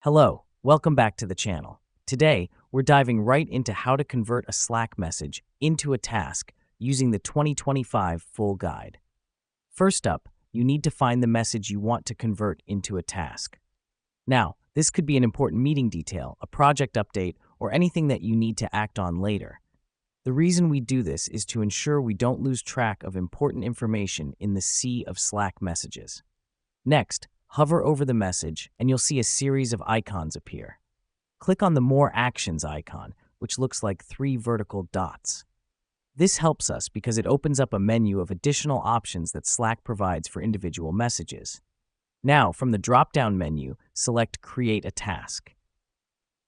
Hello, welcome back to the channel. Today, we're diving right into how to convert a Slack message into a task using the 2025 full guide. First up, you need to find the message you want to convert into a task. Now, this could be an important meeting detail, a project update, or anything that you need to act on later. The reason we do this is to ensure we don't lose track of important information in the sea of Slack messages. Next, hover over the message and you'll see a series of icons appear. Click on the More Actions icon, which looks like 3 vertical dots. This helps us because it opens up a menu of additional options that Slack provides for individual messages. Now, from the drop-down menu, select Create a Task.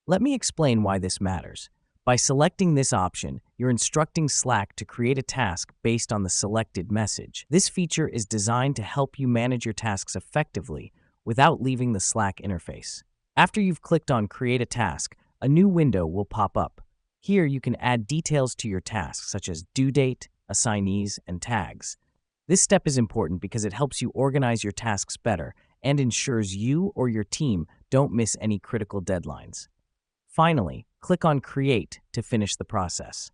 Let me explain why this matters. By selecting this option, you're instructing Slack to create a task based on the selected message. This feature is designed to help you manage your tasks effectively without leaving the Slack interface. After you've clicked on Create a Task, a new window will pop up. Here you can add details to your task, such as due date, assignees, and tags. This step is important because it helps you organize your tasks better and ensures you or your team don't miss any critical deadlines. Finally, click on Create to finish the process.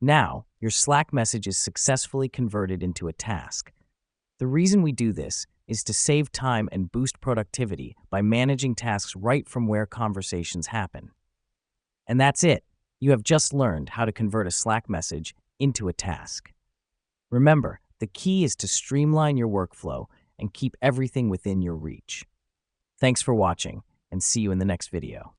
Now, your Slack message is successfully converted into a task. The reason we do this is to save time and boost productivity by managing tasks right from where conversations happen. And that's it. You have just learned how to convert a Slack message into a task. Remember, the key is to streamline your workflow and keep everything within your reach. Thanks for watching, and see you in the next video.